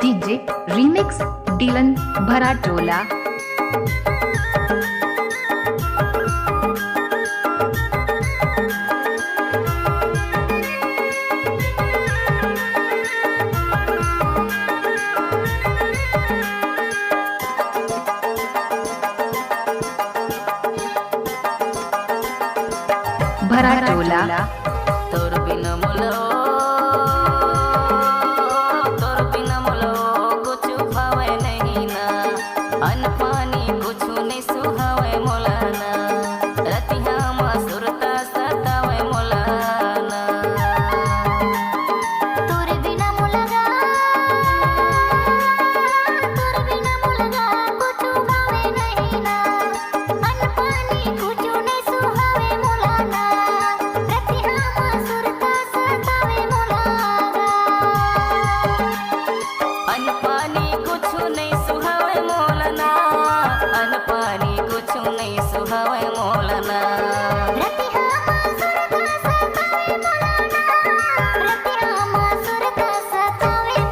DJ remix Dilan Bharatola. Bharatola तोर बिन मुलो कुछ भावे नहीं ना, अन्न पानी कुछ नहीं सुहावे मोलाना, रतिया मसुरता सतावे मोलाना। तोर बिना मुलगा कुछ भावे नहीं ना, अन्न पानी कुछ नहीं सुहावे मोलाना, रतिया मसुरता सतावे मोलाना। अन्न पानी कुछ नहीं सुहावे मोलाना, अन्न पानी कुछ नहीं सुहावे मोलाना। रतिया मसुरता सतावे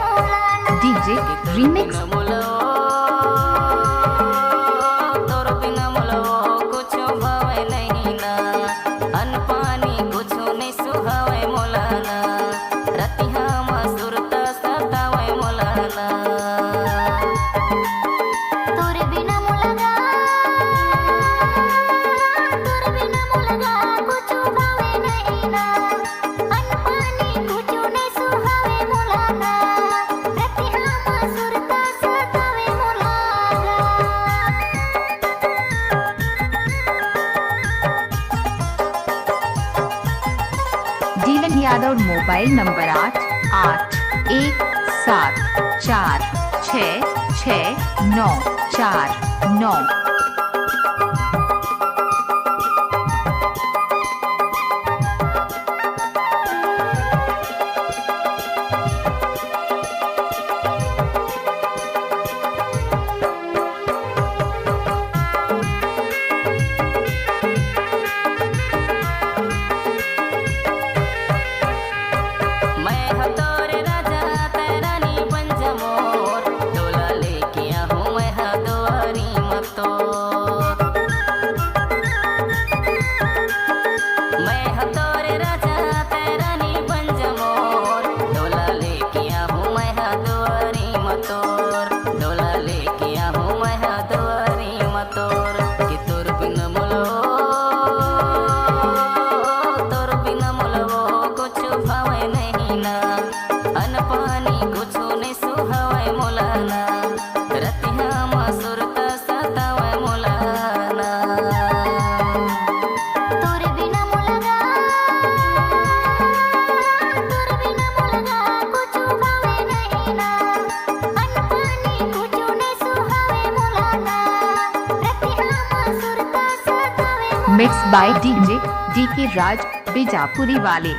मोलाना। डीजे रीमिक्स तोर बिना मुलो कुछ भावे नहीं ना, अन्न पानी कुछ नहीं सुहावे मोलाना, रतिया मसुरता सतावे मोलाना। तोर बिना मुलगा कुछ भावे नहीं ना, अन्न पानी कुछ नहीं सुहावे मोलाना, रतिया मसुरता सतावे मोलाना। Dilan Yadav mobile number 8817666949। मैं हो तोरे राजा तेरा नी बन जा मोर, डोला लेके आहूं मैं हा दुआरी मतो। मैं हो तोरे राजा तेरा नी बन जा मोर, डोला लेके आहूं मैं हा दुआरी मतोर, डोला लेके आहूं मैं हा दुआरी मतोर। कि तोर बिन मुलो कुछ भावे नहीं ना, अन्न पानी कुछ नहीं सुहावे मोलाना, रतिया मसुरता सतावे मोलाना। तोर बिना मुलगा कुछ भावे नहीं ना, अन्न पानी कुछ नहीं सुहावे मोलाना, रतिया मसुरता सतावे मोलाना। मिक्स बाय डीजे डीके राज बीजापुरी वाले।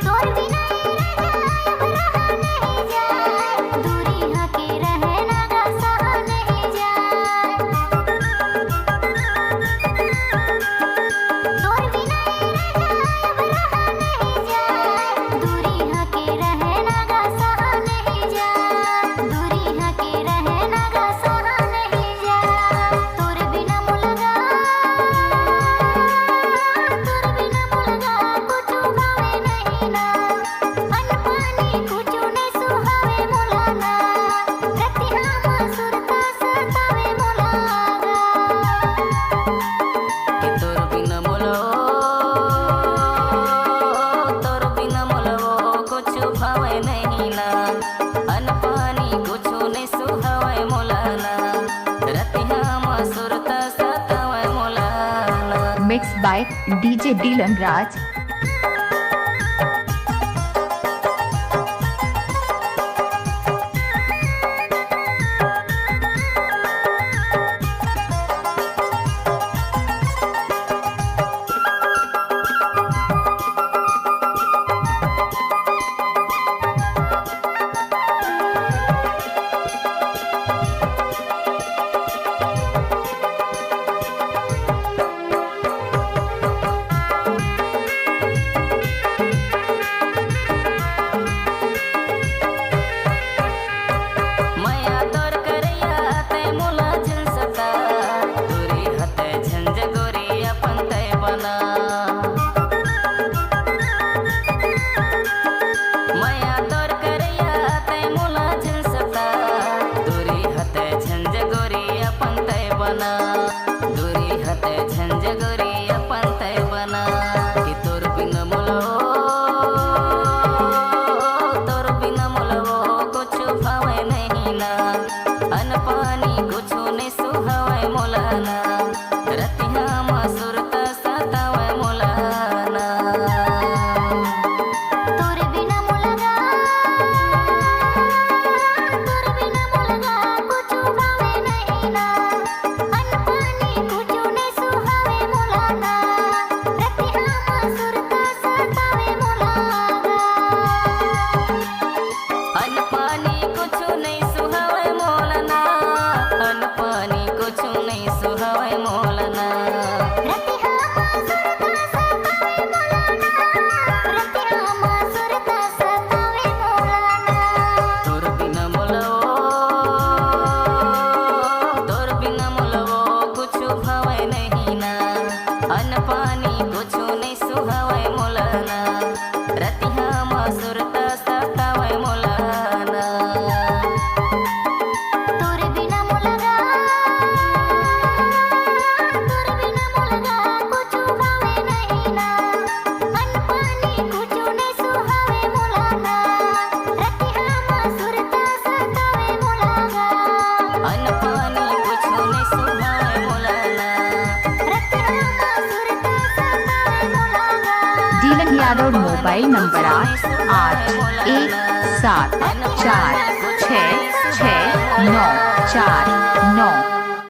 तोर बिना रहा नहीं जाए, दूरी हके रहना गा सहा नहीं जाए। तोर बिना रहा नहीं जाए, दूरी हके रहना गा सहा नहीं जाए, दूरी हके रहना गा सहा नहीं जाए। तोर बिना मुलगा कुछ भावे नहीं ना, अन्न पानी कुछ नहीं सुहावे मोलाना, रतिया मसुरता सतावे मोलाना। कि तोर बिन मुलो कुछ भावे नहीं ना, अन्न पानी कुछ नहीं सुहावे मोलाना, रतिया मसुरता सतावे मोलाना। मिक्स बाय डीजे डीलन राज। मुलवो तोर बिना मुलवो कुछ भावे नहीं ना अन पानी कुछ नहीं सुहावे मोलाना रतिया मा सुरता सतावे मोलाना तोरे बिना मुलगा कुछ भावे नहीं ना अन पानी कुछ नहीं सुहावे मोलाना रतिया मा सुरता सतावे मोलाना अन पानी कुछ नहीं सुहावे मोलाना अन पानी कुछ नहीं सुहावे मोलाना रतिया मा सुरता सतावे मोलाना रतिया मा सुरता सतावे मोलाना तोर बिना मुलवो कुछ भावे नहीं ना अन पानी कुछ नहीं सुहावे मोलाना रतिया मा सुरता सतावे मोलाना तोरे बिना मुलगा कुछ भावे नहीं ना अन पानी कुछ नहीं सुहावे मोलाना रतिया मा सुरता सतावे मोलाना अन पानी कुछ नहीं सुहावे मोलाना रतिया मा सुरता सतावे मोलाना डीलन यादव मोबाइल नंबर 817466949